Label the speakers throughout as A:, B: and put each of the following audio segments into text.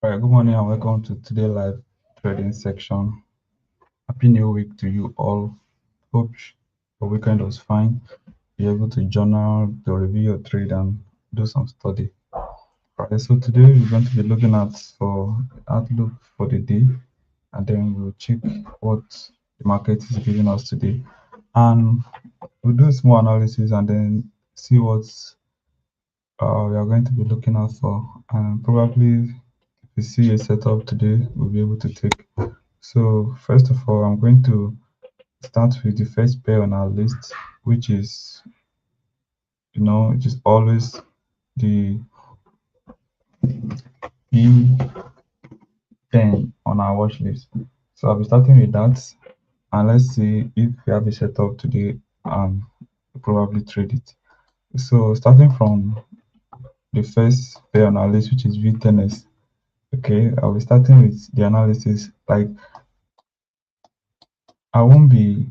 A: All right, good morning and welcome to today live trading section. Happy new week to you all. Hope your weekend was fine. Be able to journal, to review your trade and do some study. All right, so today we're going to be looking at for outlook for the day, and then we'll check what the market is giving us today, and we'll do a small analysis and then see what we are going to be looking out for, and probably if we see a setup today, we'll be able to take. So first of all, I'm going to start with the first pair on our list, which is, it is always the E10 on our watch list. So I'll be starting with that, and let's see if we have a setup today and we'll probably trade it. So starting from the first pair on our list, which is V10s. Okay, I'll be starting with the analysis. Like, I won't be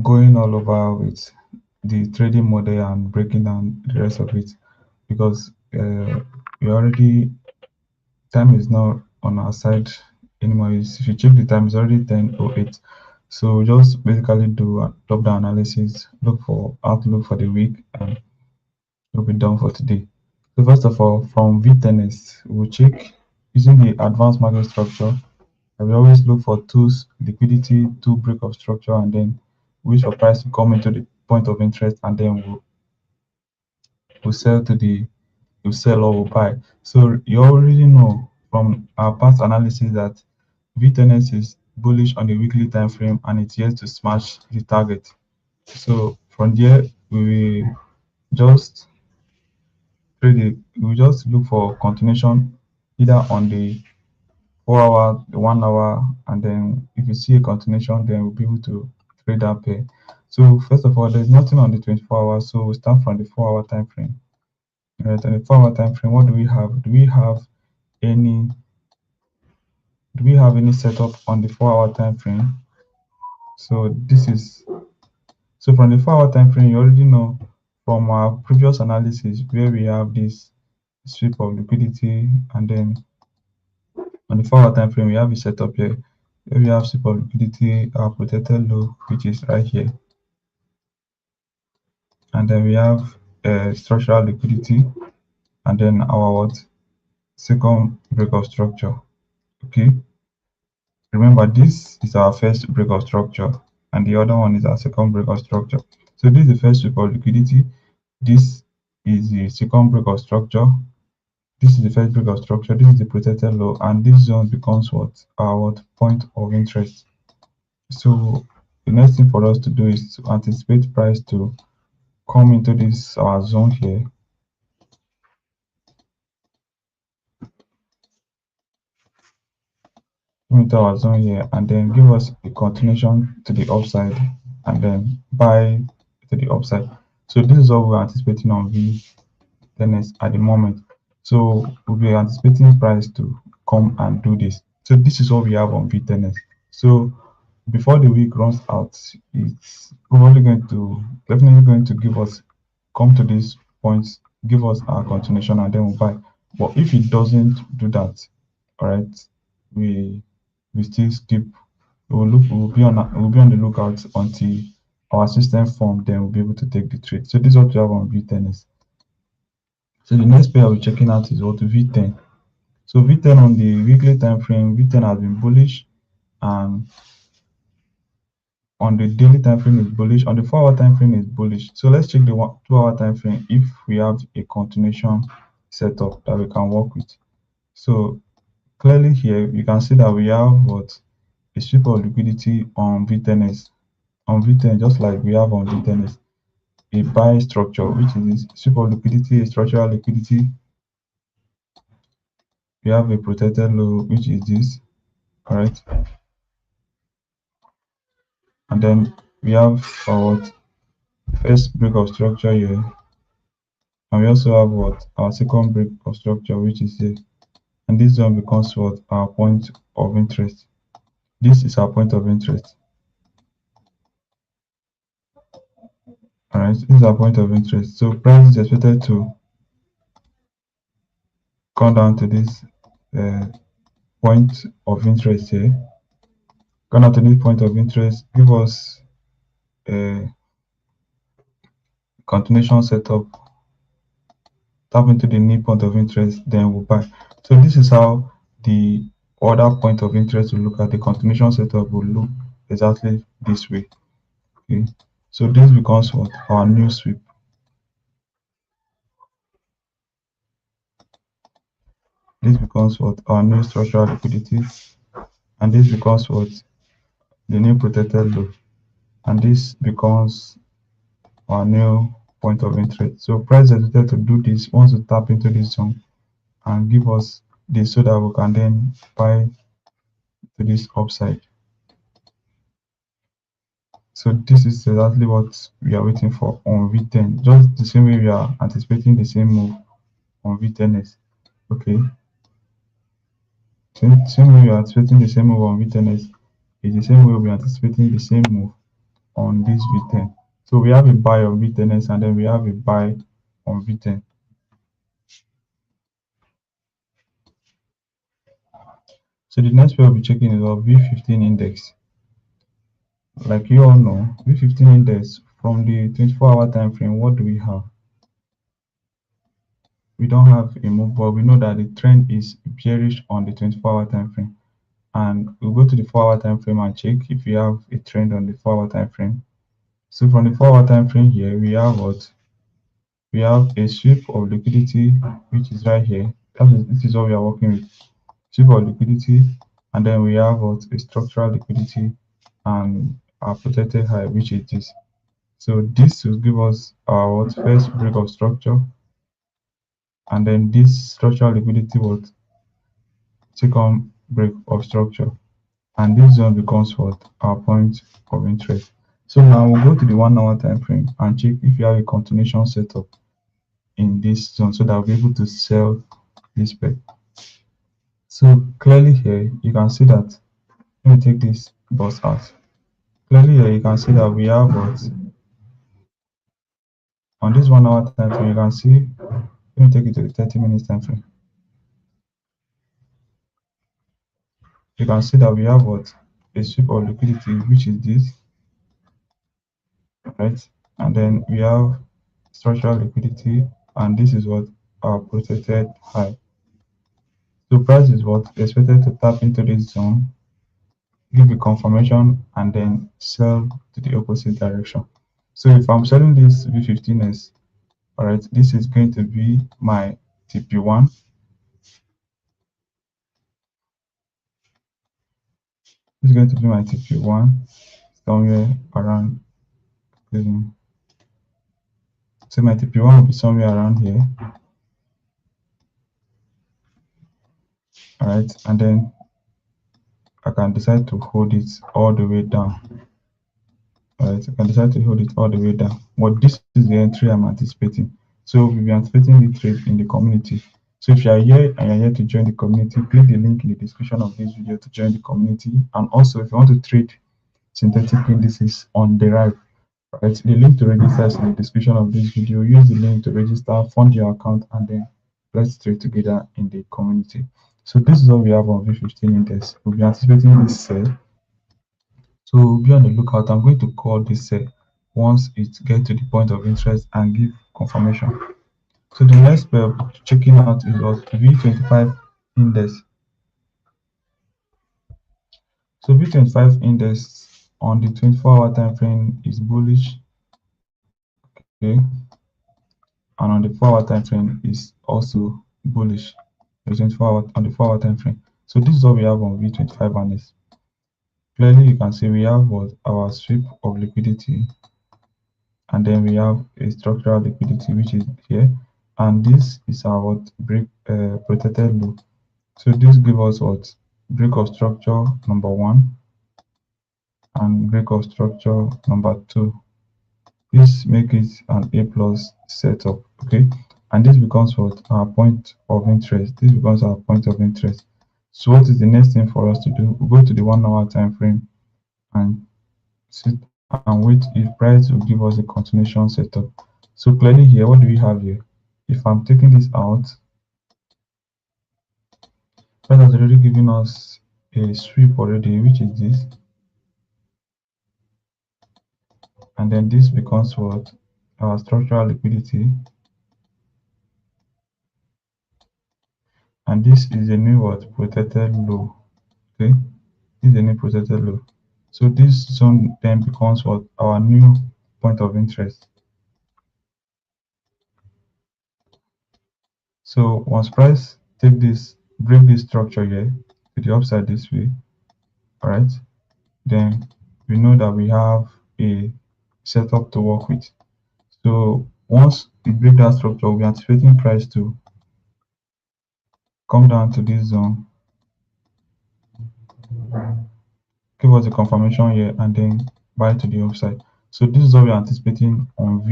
A: going all over with the trading model and breaking down the rest of it because we already time is not on our side anymore. If you check the time, it's already 10:08. So just basically do a top-down analysis, look for outlook for the week, and we'll be done for today. So first of all, from VTNS, we'll check using the advanced market structure. And we always look for tools, liquidity, two break of structure, and then wait for price to come into the point of interest, and then we'll sell to the we'll sell or we'll buy. So you already know from our past analysis that VTNS is bullish on the weekly time frame and it's yet to smash the target. So from there we will just we just look for continuation either on the 4 hour, the 1 hour, and then if you see a continuation, then we'll be able to trade that pair. So first of all, there's nothing on the 24 hours, so we start from the 4 hour time frame. Right, on the 4 hour time frame, what do we have? Any do we have any setup on the 4 hour time frame? So from the 4 hour time frame, you already know from our previous analysis where we have this sweep of liquidity, and then on the 4 hour time frame, we have a setup here where we have sweep of liquidity, our protected low, which is right here, and then we have structural liquidity, and then our what second break of structure. Okay, remember this is our first break of structure, and the other one is our second break of structure. So this is the first sweep of liquidity. This is the second break of structure. This is the first break of structure. This is the protected low, and this zone becomes what our point of interest. So the next thing for us to do is to anticipate price to come into this our zone here, into our zone here, and then give us a continuation to the upside, and then buy to the upside. So this is what we're anticipating on V10s at the moment. So we'll be anticipating price to come and do this. So this is what we have on V10s. So before the week runs out, it's probably definitely going to give us come to this point, give us our continuation, and then we'll buy. But if it doesn't do that, all right, we we still skip. We'll be on the lookout until our system form. Then we'll be able to take the trade. So this is what we have on V10s. So the next pair we're checking out is what V10. So V10 on the weekly time frame, V10 has been bullish, and on the daily time frame is bullish. On the 4 hour time frame is bullish. So let's check the 2 hour time frame if we have a continuation setup that we can work with. So clearly here you can see that we have what a sweep of liquidity on V10s, on V10, just like we have on V10s, a buy structure, which is sweep of liquidity, a structural liquidity. We have a protected low, which is this, all right, and then we have our first break of structure here, and we also have what our second break of structure, which is here, and this one becomes what our point of interest. This is our point of interest. All right, this is our point of interest. So price is expected to come down to this uh, point of interest here. Gone out to this point of interest, give us a continuation setup, tap into the new point of interest, then we'll buy. So this is how the other point of interest will look at. The continuation setup will look exactly this way. Okay. So this becomes what our new sweep. This becomes what our new structural liquidity, and this becomes what the new protected low, and this becomes our new point of interest. So price hesitate to do this, wants to tap into this zone and give us this so that we can then buy to this upside. So this is exactly what we are waiting for on V10, just the same way we are anticipating the same move on V10s. Okay, same way we are anticipating the same move on V10s is the same way we are anticipating the same move on this V10. So we have a buy on V10s and then we have a buy on V10. So the next way we'll be checking is our V15 index. Like you all know, V15 index from the 24-hour time frame, what do we have? We don't have a move, but we know that the trend is bearish on the 24-hour time frame. And we'll go to the 4-hour time frame and check if we have a trend on the 4-hour time frame. So from the 4-hour time frame here, we have what? We have a sweep of liquidity, which is right here. This is what we are working with. Sweep of liquidity, and then we have what? A structural liquidity and our protected high, which is this. So this will give us our what? First break of structure, and then this structural liquidity what? Second break of structure. And this zone becomes what? Our point of interest. So now we'll go to the 1-hour time frame and check if you have a continuation setup in this zone so that we'll be able to sell this bet. So clearly here you can see that, let me take this box out. Clearly here you can see that we have what on this 1-hour time frame. You can see, let me take it to the 30 minutes time frame. You can see that we have what? A sweep of liquidity, which is this, right? And then we have structural liquidity, and this is what our protected high. So price is what expected to tap into this zone, give a confirmation, and then sell to the opposite direction. So if I'm selling this V15s, all right, this is going to be my TP1. This is going to be my TP1 somewhere around. So my TP1 will be somewhere around here. All right, and then I can decide to hold it all the way down. All right, I can decide to hold it all the way down. But this is the entry I'm anticipating. So we'll be anticipating the trade in the community. So if you are here and you're here to join the community, click the link in the description of this video to join the community. And also, if you want to trade synthetic indices on Deriv, right, the link to register is in the description of this video. Use the link to register, fund your account, and then let's trade together in the community. So this is what we have on V15 index. We'll be anticipating this sell. So be on the lookout. I'm going to call this once it gets to the point of interest and give confirmation. So the next checking out is what V25 index. So V25 index on the 24-hour time frame is bullish. Okay. And on the 4-hour time frame is also bullish. The 24-hour on the 4-hour time frame. So this is what we have on V25 index. Clearly you can see we have what our sweep of liquidity, and then we have a structural liquidity which is here, and this is our what break protected low. So this gives us what break of structure number 1 and break of structure number 2. This make it an A plus setup. Okay, and this becomes what our point of interest. This becomes our point of interest. So what is the next thing for us to do? We go to the 1-hour time frame and sit and wait if price will give us a continuation setup. So clearly here, what do we have here? If I'm taking this out, Price has already given us a sweep already, which is this, and then this becomes what? Our structural liquidity, and this is a new what? Protected low. Okay, this is a new protected low. So this zone then becomes what? Our new point of interest. So once price take this, break this structure here to the upside this way, all right, then we know that we have a setup to work with. So once we break that structure, we'll be anticipating price to come down to this zone, give us a confirmation here, and then buy to the upside. So this is what we're anticipating on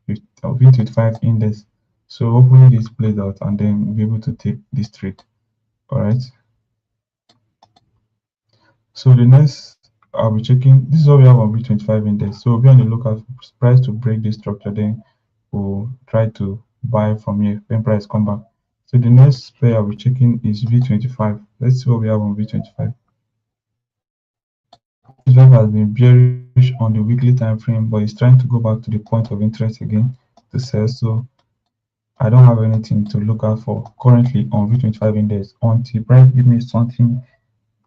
A: V25 index. So hopefully this plays out, and then we'll be able to take this trade. All right. So the next I'll be checking. This is what we have on V25 index. So we'll be on the lookout for price to break this structure. Then we'll try to buy from here when price come back. So the next pair I'll be checking is V25. Let's see what we have on V25. This wave has been bearish on the weekly time frame, but it's trying to go back to the point of interest again to sell. So I don't have anything to look out for currently on V25 index until price give me something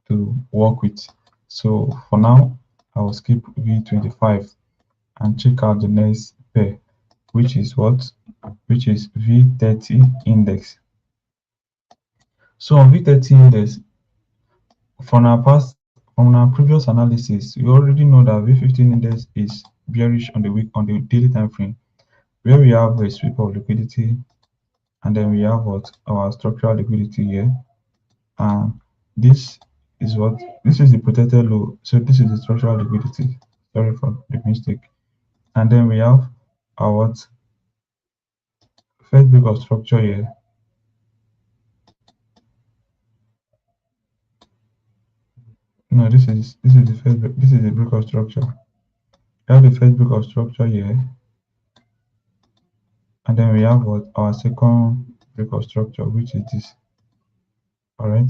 A: to work with. So for now, I will skip V25 and check out the next pair, which is what? Which is V30 index. So on V30 index, from our previous analysis, we already know that V15 index is bearish on the daily time frame, where we have a sweep of liquidity, and then we have what? Our structural liquidity here. And this is what? This is the protected low. So this is the structural liquidity. Sorry for the mistake. And then we have our what? First break of structure here. No, this is the first break. This is the break of structure. We have the first break of structure here, and then we have what? Our second break of structure, which is this. All right.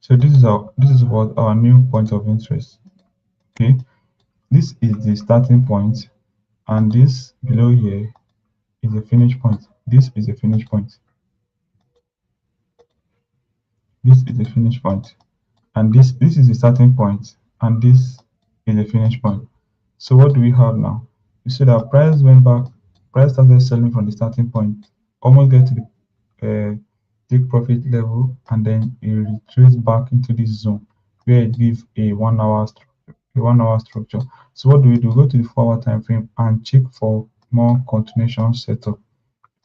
A: So this is what our new point of interest. Okay. This is the starting point, and this below here is a finish point. This is a finish point. This is the finish point, and this is the starting point, and this is the finish point. So what do we have now? You see that price went back, price started selling from the starting point, almost get to the take profit level, and then it retraced back into this zone where it gives a 1 hour structure. A 1 hour structure. So what do we do? Go to the 4 hour time frame and check for more continuation setup.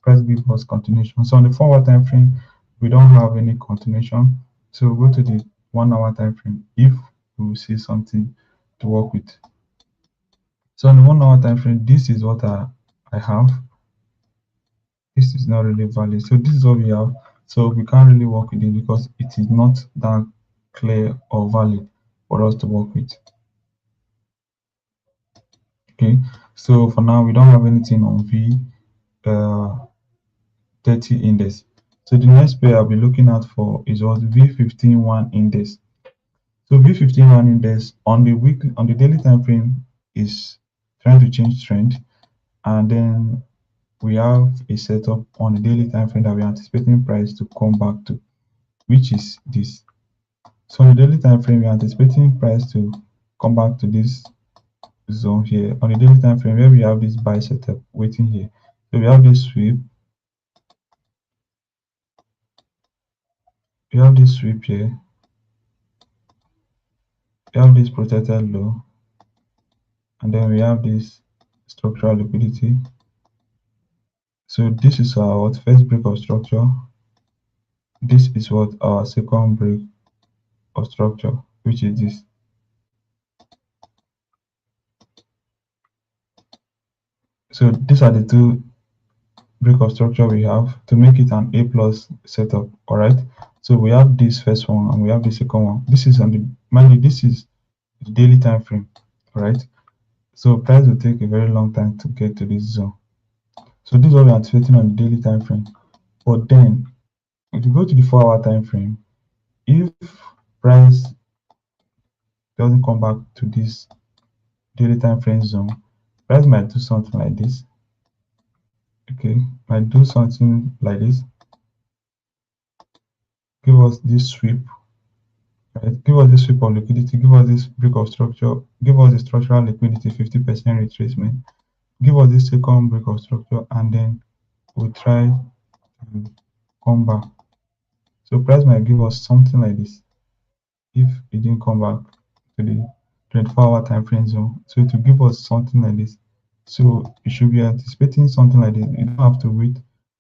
A: Price give us continuation. So on the 4 hour time frame, we don't have any continuation. So go to the 1 hour time frame if we will see something to work with. So on the 1 hour time frame, this is what I have. This is not really valid. So this is what we have. So we can't really work with it because it is not that clear or valid for us to work with. Okay, so for now we don't have anything on V30 index. So the next pair I'll be looking out for is what? V15 index. So V15 index on the daily time frame is trying to change trend, and then we have a setup on the daily time frame that we're anticipating price to come back to, which is this. So on the daily time frame, we're anticipating price to come back to this zone here on the daily time frame where we have this buy setup waiting here. So we have this sweep, we have this sweep here, we have this protected low, and then we have this structural liquidity. So this is our first break of structure. This is what our second break of structure, which is this. So these are the two break of structure we have to make it an A plus setup. All right. So we have this first one and we have the second one. This is on the mind you, this is the daily time frame. All right. So price will take a very long time to get to this zone. So this is what we're anticipating on the daily time frame. But then if you go to the 4 hour time frame, if price doesn't come back to this daily time frame zone, price might do something like this. Okay, might do something like this. Give us this sweep, right? Give us this sweep of liquidity, give us this break of structure, give us the structural liquidity, 50% retracement, give us this second break of structure, and then we'll try to come back. So price might give us something like this if it didn't come back to the 24-hour time frame zone. So it will give us something like this. So you should be anticipating something like this. You don't have to wait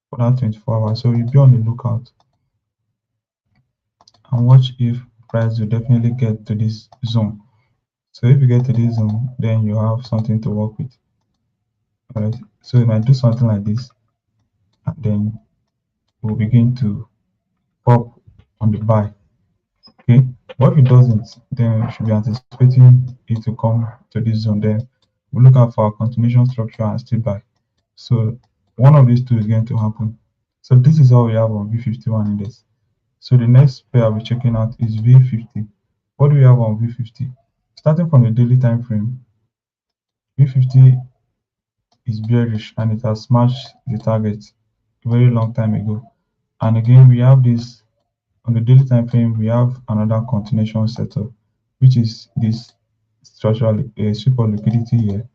A: for that 24 hours. So you be on the lookout and watch if price will definitely get to this zone. So if you get to this zone, then you have something to work with. Alright. So it might do something like this, and then we'll begin to pop on the buy. Okay. But if it doesn't, then we should be anticipating it to come to this zone. Then we look out for a continuation structure and still buy. So one of these two is going to happen. So this is all we have on V51 index. So the next pair I'll be checking out is V50. What do we have on V50? Starting from the daily time frame, V50 is bearish and it has smashed the target a very long time ago. And again, we have this on the daily time frame. We have another continuation setup, which is this structural super liquidity here,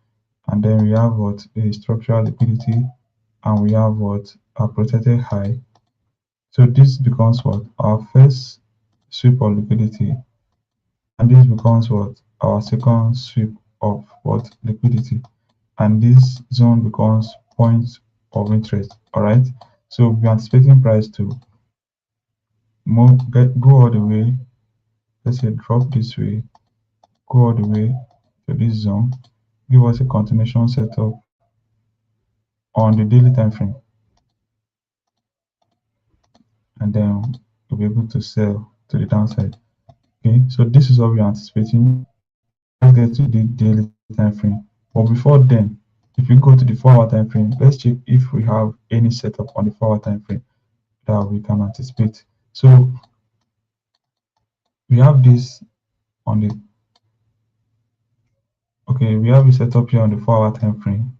A: and then we have what a structural liquidity, and we have what a protected high. So this becomes what our first sweep of liquidity, and this becomes what our second sweep of what liquidity, and this zone becomes point of interest. All right, so we're anticipating price to go all the way. Let's say drop this way, go all the way to this zone, give us a continuation setup on the daily time frame, and then we'll be able to sell to the downside. Okay, so this is what we're anticipating. Let's get to the daily time frame. But before then, if we go to the 4 hour time frame, let's check if we have any setup on the 4 hour time frame that we can anticipate. So we have this on the okay, we have a setup here on the 4 hour time frame.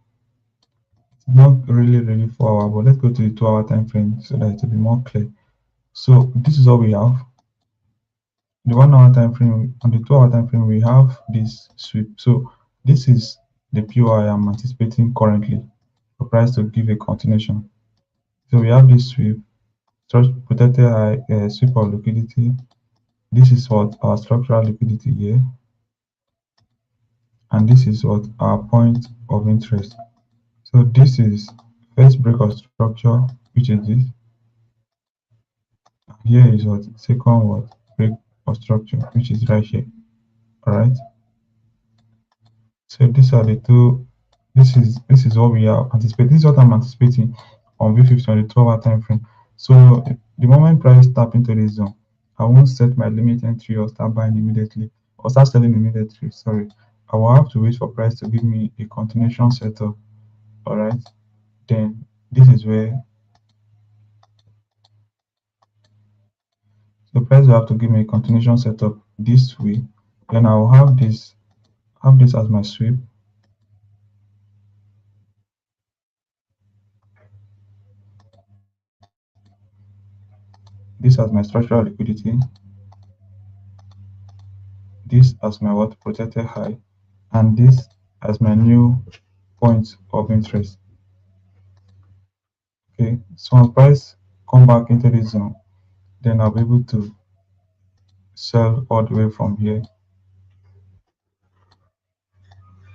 A: It's not really 4 hour, but let's go to the 2 hour time frame so that it will be more clear. So this is what we have. The 1 hour time frame, on the 2 hour time frame, we have this sweep. So this is the POI I'm anticipating currently for price to give a continuation. So we have this sweep, protected high, sweep of liquidity. This is what our structural liquidity here, and this is what our point of interest. So this is first break of structure, which is this. Here is what second what break of structure, which is right here. All right. So these are the two. This is what we are anticipating. This is what I'm anticipating on V50 on the 12-hour time frame. So the moment price tap into this zone, I won't set my limit entry or start buying immediately or start selling immediately. Sorry, I will have to wait for price to give me a continuation setup. All right. Then this is where the price will have to give me a continuation setup this way. Then I will have this as my sweep. This as my structural liquidity, this as my what protected high, and this as my new point of interest. Okay, so when price come back into this zone, then I'll be able to sell all the way from here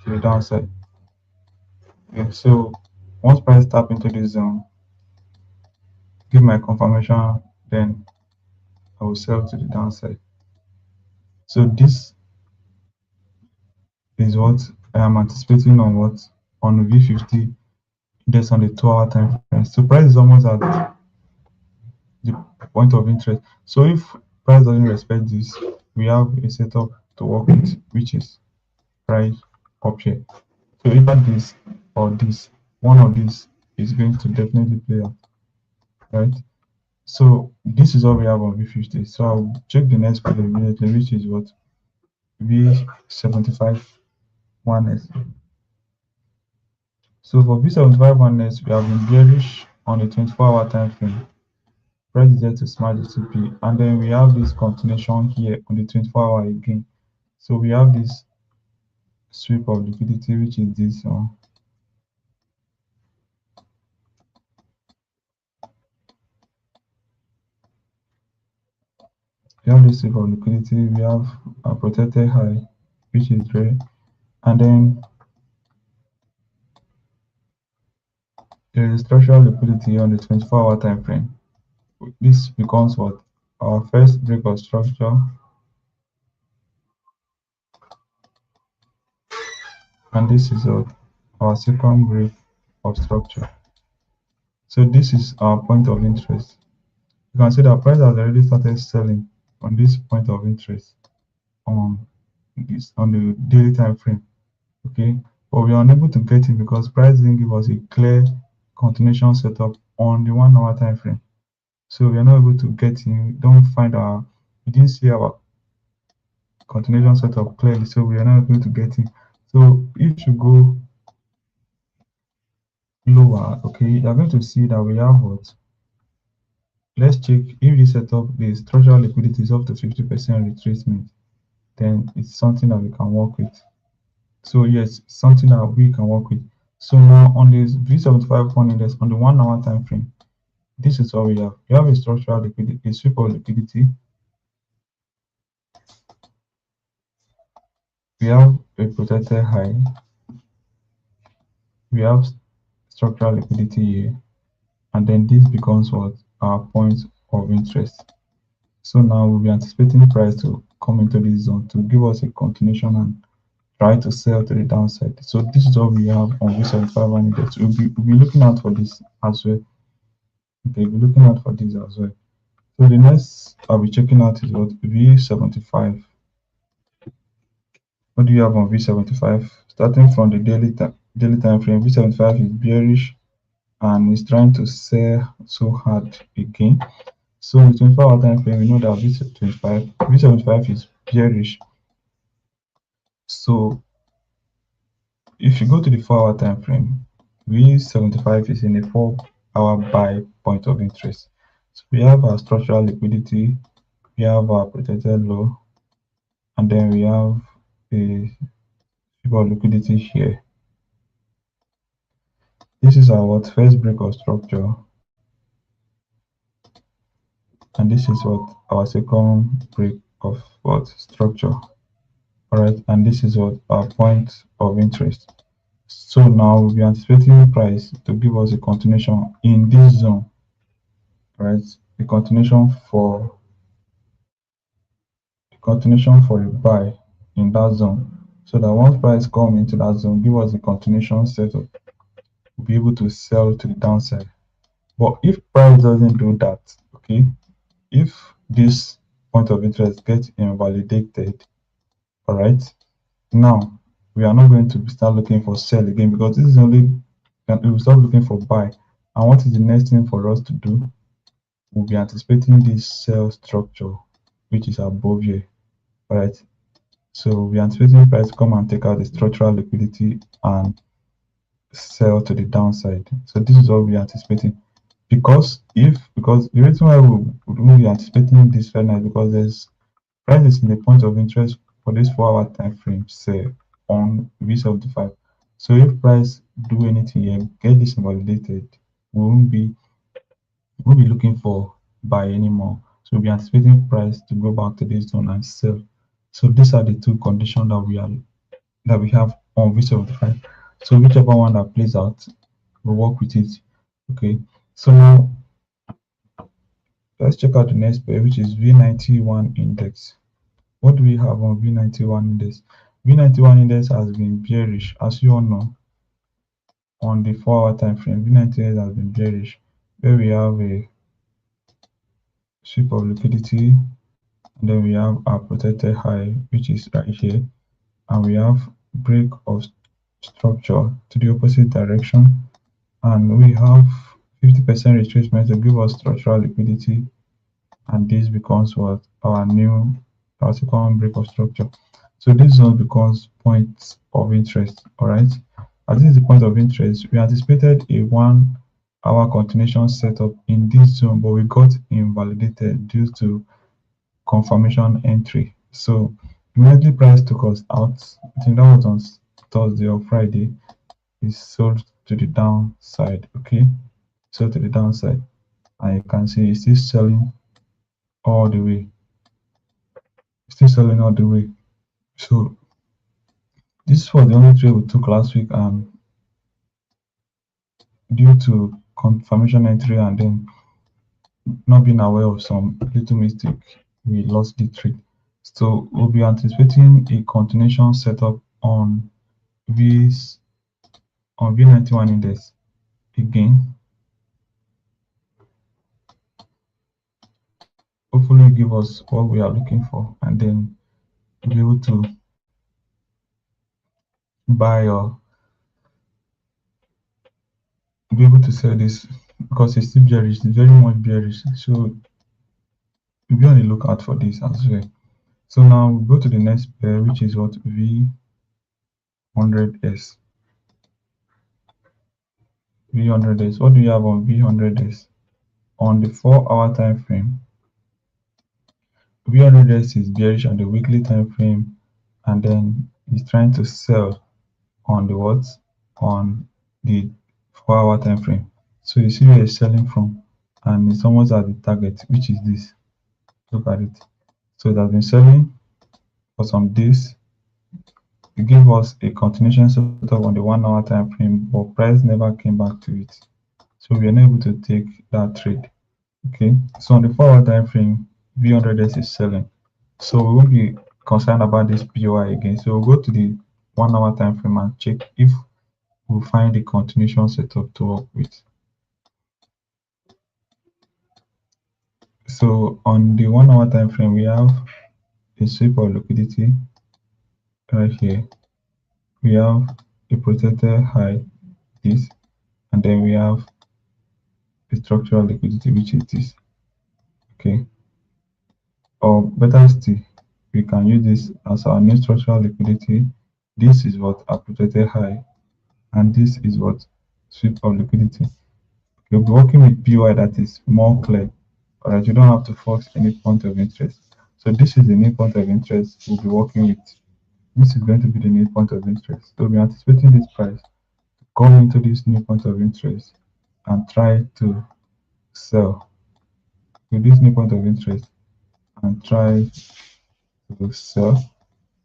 A: to the downside. Okay, so once price tap into this zone, give my confirmation, then I will sell to the downside. So this is what I am anticipating on what on V50 index on the 2 hour time frame. So price is almost at the point of interest. So if price doesn't respect this, we have a setup to work with, which is price up here. So either this or this, one of these is going to definitely play out, right? So this is what we have on V50. So I'll check the next play immediately, which is what V75 1S. So for V75 1S, we have been bearish on the 24-hour time frame. Price is there to smash the CP, and then we have this continuation here on the 24-hour again. So we have this sweep of liquidity, which is this one. We have this sweep of liquidity. We have a protected high, which is red, and then there is structural liquidity on the 24-hour time frame. This becomes what our first break of structure, and this is what our second break of structure. So this is our point of interest. You can see that price has already started selling on this point of interest on this on the daily time frame. Okay, but we are unable to get in because price didn't give us a clear continuation setup on the 1 hour time frame. So we are not able to get in. We don't find our we didn't see our continuation setup clearly, so we are not able to get in. So if you go lower, okay, you're going to see that we have what. Let's check if this setup the structural liquidity is up to 50% retracement, then it's something that we can work with. So yes, something that we can work with. So now on this V75 fund index on the 1 hour time frame, this is what we have. We have a structural liquidity, a sweep of liquidity. We have a protected high. We have structural liquidity here, and then this becomes what our point of interest. So now we'll be anticipating price to come into this zone to give us a continuation and try to sell to the downside. So this is what we have on V75 and index. We'll be looking out for this as well. Okay, we'll be looking out for this as well. So the next I'll be checking out is what V75. What do you have on V75? Starting from the daily time frame, V75 is bearish and is trying to sell so hard again. So the 24-hour time frame, we know that V75 is bearish. So if you go to the 4-hour time frame, V75 is in a 4-hour buy point of interest. So we have our structural liquidity, we have our protected low, and then we have a liquidity here. This is our what first break of structure, and this is what our second break of what structure. All right, and this is what our point of interest. So now we'll be anticipating price to give us a continuation in this zone, right? The continuation for a buy in that zone, so that once price come into that zone, give us a continuation setup, we'll be able to sell to the downside. But if price doesn't do that, okay, if this point of interest gets invalidated, all right, now we are not going to start looking for sell again because this is only we will start looking for buy. And what is the next thing for us to do? We'll be anticipating this sell structure, which is above here, all right. So we are anticipating price to come and take out the structural liquidity and sell to the downside. So this is what we are anticipating. Because the reason why we be anticipating this right now is because there's price is in the point of interest for this 4-hour time frame, say on V75. So if price do anything here, get this invalidated, we won't be looking for buy anymore. So we'll be anticipating price to go back to this zone and sell. So these are the two conditions that we have on V75. So whichever one that plays out, we'll work with it. Okay. So now let's check out the next pair, which is V91 index. What do we have on V91 index? V91 index has been bearish, as you all know, on the 4-hour time frame. V91 has been bearish, where we have a sweep of liquidity, and then we have our protected high, which is right here, and we have break of structure to the opposite direction, and we have 50% retracement to give us structural liquidity, and this becomes what our second break of structure. So this zone becomes point of interest. All right. As this is the point of interest, we anticipated a 1 hour continuation setup in this zone, but we got invalidated due to confirmation entry. So immediately price took us out. I think that was on Thursday or Friday. It sold to the downside. Okay, sold to the downside, and you can see it's still selling all the way. Still selling all the way. So this was the only trade we took last week, and due to confirmation entry and then not being aware of some little mistake, we lost the trade. So we'll be anticipating a continuation setup on V's on V91 index again. Hopefully give us what we are looking for, and then be able to buy or be able to sell this, because it's still bearish, it's very much bearish. So we'll be on the lookout for this as well. So now we go to the next pair, which is what V100S. V100S. What do you have on V100S? On the 4 hour time frame, V100S is bearish on the weekly time frame, and then it's trying to sell on the what? On the 4 hour time frame. So you see where it's selling from, and it's almost at the target, which is this. Look at it. So it has been selling for some days. It gave us a continuation setup on the 1 hour time frame, but price never came back to it. So we are not able to take that trade. Okay. So on the 4 hour time frame, V100S is selling. So we won't be concerned about this POI again. So we'll go to the 1 hour time frame and check if we'll find the continuation setup to work with. So on the 1 hour time frame, we have a sweep of liquidity right here. We have a protected high, this, and then we have the structural liquidity, which is this. Okay. Or better still, we can use this as our new structural liquidity. This is what our protected high, and this is what sweep of liquidity. You'll be working with POI that is more clear, or that you don't have to force any point of interest. So this is the new point of interest we'll be working with. This is going to be the new point of interest. So we're anticipating this price to come into this new point of interest and try to sell with this new point of interest and try to sell.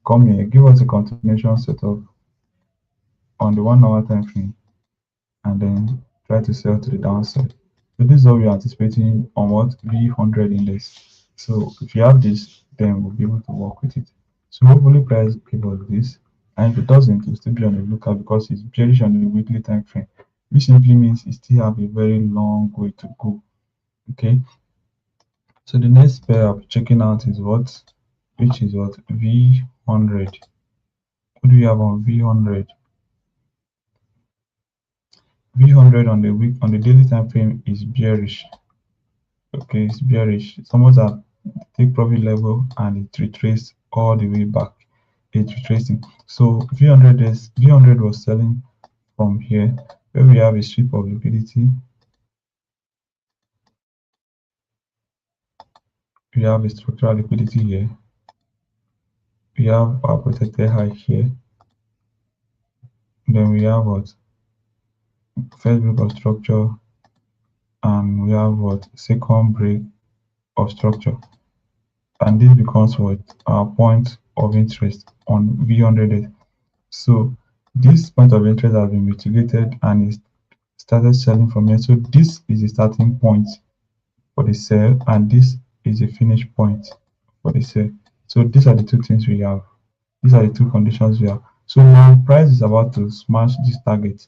A: Come here, give us a continuation setup on the 1 hour time frame, and then try to sell to the downside. So this is what we're anticipating on what V100 index. So if you have this, then we'll be able to work with it. So hopefully price give us this, and if it doesn't, we'll still be on the lookout because it's bearish on the weekly time frame, which simply means it still have a very long way to go. Okay. So the next pair I'm checking out is what, which is what V100. What do we have on V100? V100 on the daily time frame is bearish. Okay, it's bearish. It's almost at the take profit level, and it retraced all the way back. It's retracing. So V100 was selling from here, where we have a sweep of liquidity. We have a structural liquidity here. We have our protected high here. Then we have what? First break of structure, and we have what? Second break of structure. And this becomes what? Our point of interest on V100. So this point of interest has been mitigated, and it started selling from here. So this is the starting point for the sell, and this is the finish point for the sell. So these are the two things we have. These are the two conditions we have. So now price is about to smash this target,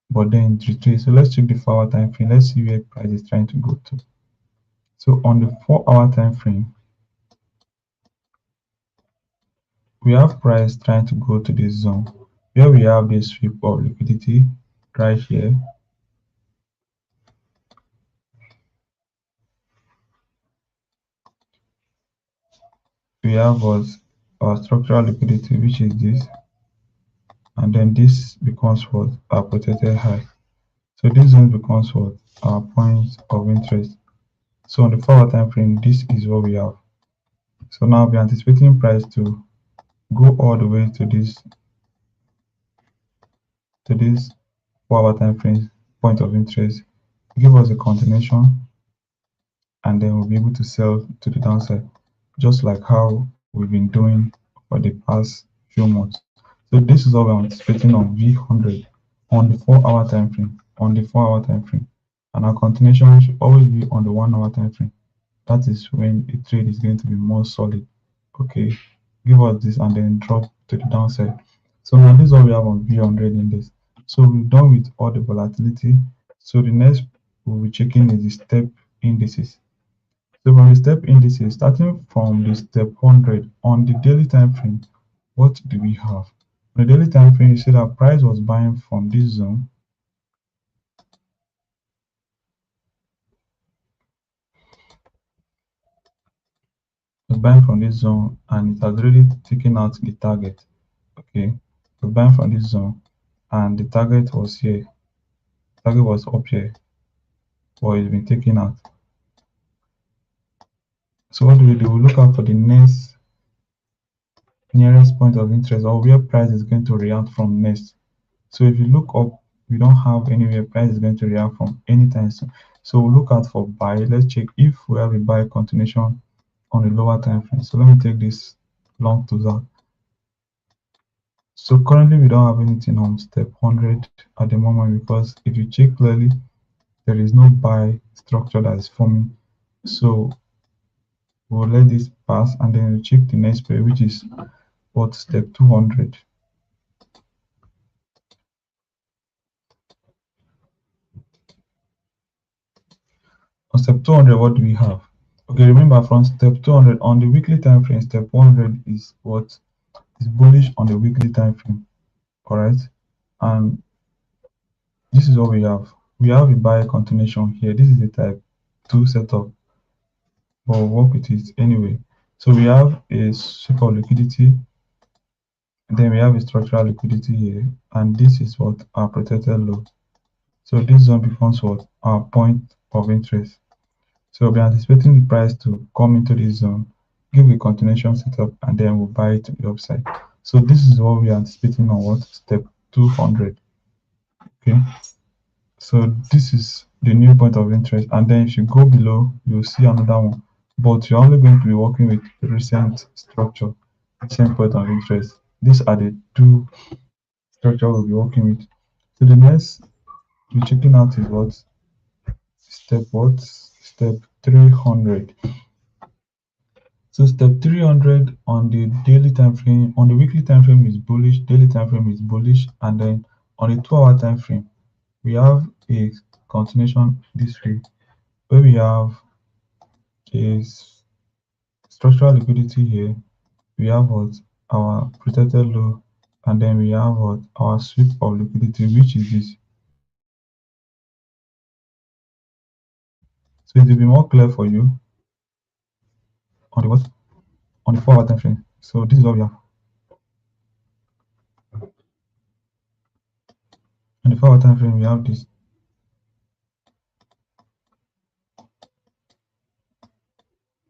A: but then it retrace. So let's check the 4 hour time frame. Let's see where price is trying to go to. So on the 4 hour time frame, we have price trying to go to this zone where we have this sweep of liquidity right here. we have was our structural liquidity, which is this, and then this becomes what our protected high. So this zone becomes what our points of interest. So on the 4 hour time frame, this is what we have. So now we're anticipating price to go all the way to this 4 hour time frame point of interest, give us a continuation, and then we'll be able to sell to the downside, just like how we've been doing for the past few months. So this is what we're anticipating on V100 on the 4 hour time frame, on the 4 hour time frame, and our continuation should always be on the 1 hour time frame. That is when a trade is going to be more solid. Okay, give us this and then drop to the downside. So now this is what we have on V100 index. So we've done with all the volatility. So the next we'll be checking is the step indices. So from the step indices, starting from the step 100 on the daily time frame, what do we have? On the daily time frame, you see that price was buying from this zone, and it has already taken out the target. Okay, so buying from this zone, and the target was here. Target was up here, but it's been taken out. So what do we do? We look out for the nearest point of interest, or where price is going to react from next. So if you look up, we don't have anywhere price is going to react from anytime soon. So we'll look out for buy. Let's check if we have a buy continuation on the lower time frame. So let me take this long to that. So currently we don't have anything on step 100 at the moment, because if you check clearly, there is no buy structure that is forming. So we'll let this pass, and then we check the next pair, which is what step 200. On step 200, what do we have? Okay, remember from step 200 on the weekly time frame, step 100 is what is bullish on the weekly time frame. All right, and this is what we have. We have a buy continuation here. This is a type 2 setup, but we'll work with it anyway. So we have a super liquidity, then we have a structural liquidity here, and this is what our protected low. So this zone becomes what our point of interest. So we're anticipating the price to come into this zone, give a continuation setup, and then we'll buy it to the upside. So this is what we are anticipating on what step 200. Okay, so this is the new point of interest, and then if you go below, you'll see another one, but you're only going to be working with the recent structure, recent point of interest. These are the two structure we'll be working with. So the next we're checking out is step 300. So step 300 on the daily time frame, on the weekly time frame is bullish, daily time frame is bullish, and then on the 2 hour time frame, we have a continuation this way, where we have is structural liquidity here. We have what our protected low, and then we have what our sweep of liquidity, which is this. So it will be more clear for you on the what on the 4 hour time frame. So this is what we have on the 4 hour time frame. We have this.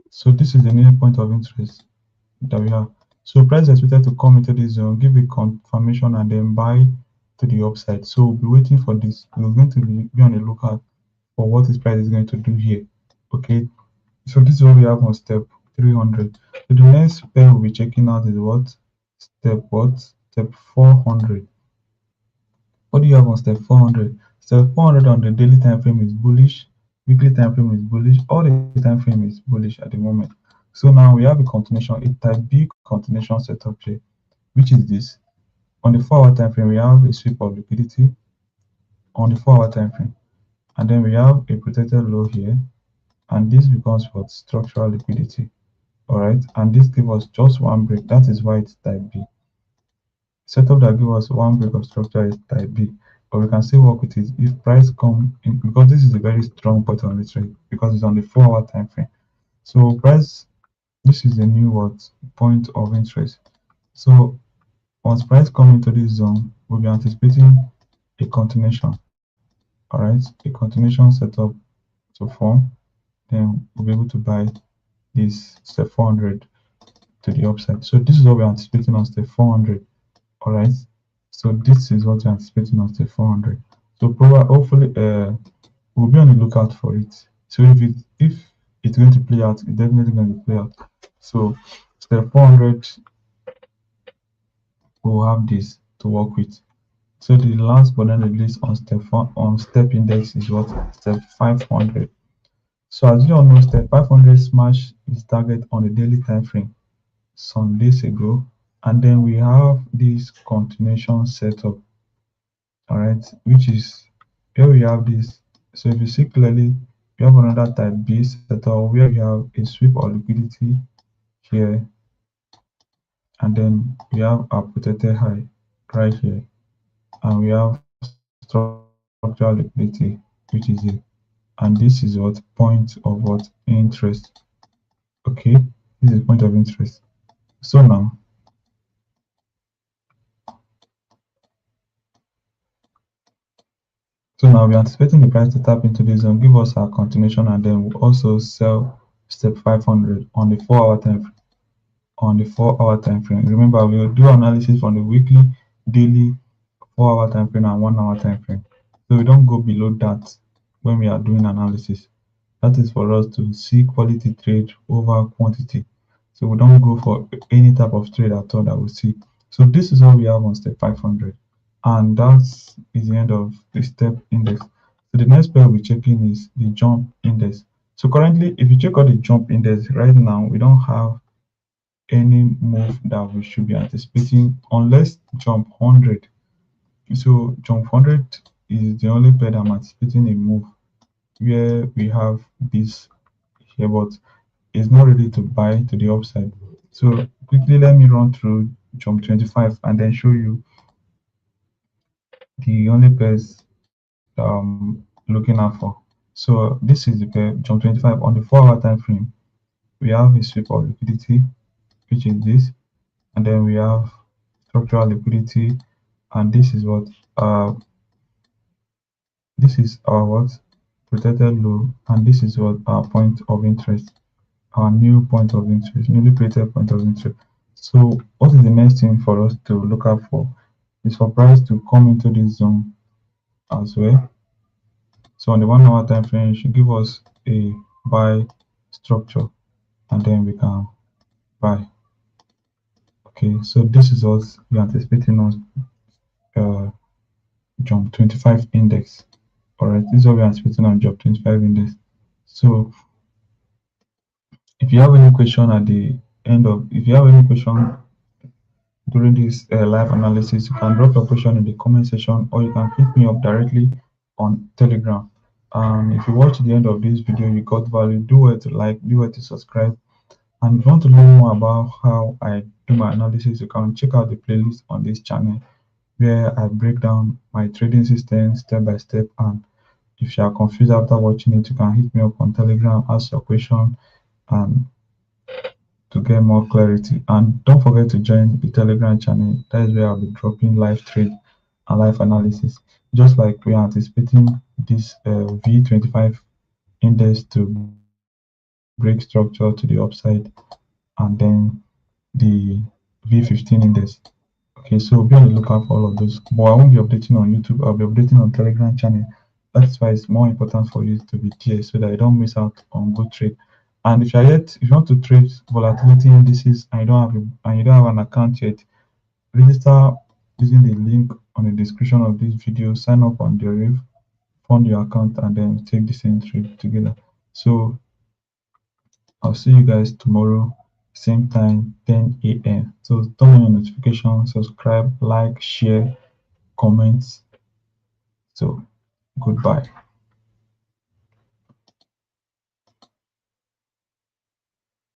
A: So this is the new point of interest that we have. So price is expected to come into this zone, give a confirmation, and then buy to the upside. So we'll be waiting for this. We're going to be on the lookout for what this price is going to do here. Okay. So this is what we have on step 300. So the next pair we'll be checking out is what? Step 400. What do you have on step 400? Step 400 on the daily time frame is bullish, weekly time frame is bullish, all the time frame is bullish at the moment. So now we have a continuation, a type B continuation setup here, which is this. On the 4 hour time frame, we have a sweep of liquidity on the 4 hour time frame, and then we have a protected low here, and this becomes what structural liquidity. All right, and this gives us just one break. That is why it's type B. Setup that gives us one break of structure is type B, but we can still work with it if price come in, because this is a very strong point on the trade because it's on the 4 hour time frame. So price, this is a new what point of interest. So once price come into this zone, we'll be anticipating a continuation. All right, a continuation setup to form. Then we'll be able to buy this step 400 to the upside. So this is what we're anticipating on step 400. All right. So this is what we're anticipating on step 400. So probably hopefully we'll be on the lookout for it. So if it's going to play out, it's definitely going to play out. So step 400 we'll have this to work with. So the last but not the least on step one on step index is what step 500. So as you all know, step 500 smash its target on the daily time frame some days ago, and then we have this continuation setup, all right, which is here we have this. So if you see clearly, we have another type B setup where we have a sweep or liquidity here, and then we have our protected high right here, and we have structural liquidity, which is it. And this is what point of what interest. Okay, this is point of interest. So now, we're anticipating the price to tap into this zone, give us our continuation, and then we'll also sell step 500 on the 4-hour time frame. On the 4-hour time frame, remember we'll do analysis on the weekly, daily, 4-hour time frame, and 1-hour time frame. So we don't go below that when we are doing analysis. That is for us to see quality trade over quantity. So we don't go for any type of trade at all that we see. So this is what we have on step 500. And that is the end of the step index. So the next pair we're checking is the jump index. So currently, if you check out the jump index right now, we don't have any move that we should be anticipating unless jump 100. So jump 100 is the only pair that I'm anticipating a move where we have this here, but it's not ready to buy to the upside. So quickly let me run through jump 25 and then show you the only pairs looking out for. So this is the pair jump 25 on the 4-hour time frame. We have a sweep of liquidity, which is this, and then we have structural liquidity, and this is what this is our what protected low, and this is what our point of interest, our new point of interest, newly created point of interest. So what is the next thing for us to look out for is for price to come into this zone as well. So on the 1-hour time frame, it should give us a buy structure, and then we can buy. Okay, so this is what we're anticipating on uh, jump 25 index. All right, this is what we're anticipating on jump 25 index. So if you have any question at the end of, if you have any question during this live analysis, you can drop your question in the comment section, or you can hit me up directly on Telegram. If you watch the end of this video, you got value, do it to like, do it to subscribe. And if you want to learn more about how I do my analysis, you can check out the playlist on this channel where I break down my trading system step by step. And if you are confused after watching it, you can hit me up on Telegram, ask your question, and to get more clarity. And don't forget to join the Telegram channel. That is where I'll be dropping live trade and live analysis. Just like we are anticipating this V25 index to break structure to the upside, and then the V15 index. Okay, so be on the lookout for all of those. But I won't be updating on YouTube, I'll be updating on Telegram channel. That's why it's more important for you to be there so that you don't miss out on good trade. And if you want to trade volatility indices and you don't have an account yet, register using the link on the description of this video. Sign up on Deriv, fund your account, and then take the same trade together. So I'll see you guys tomorrow, same time, 10 a.m. So turn on your notifications, subscribe, like, share, comment. So goodbye.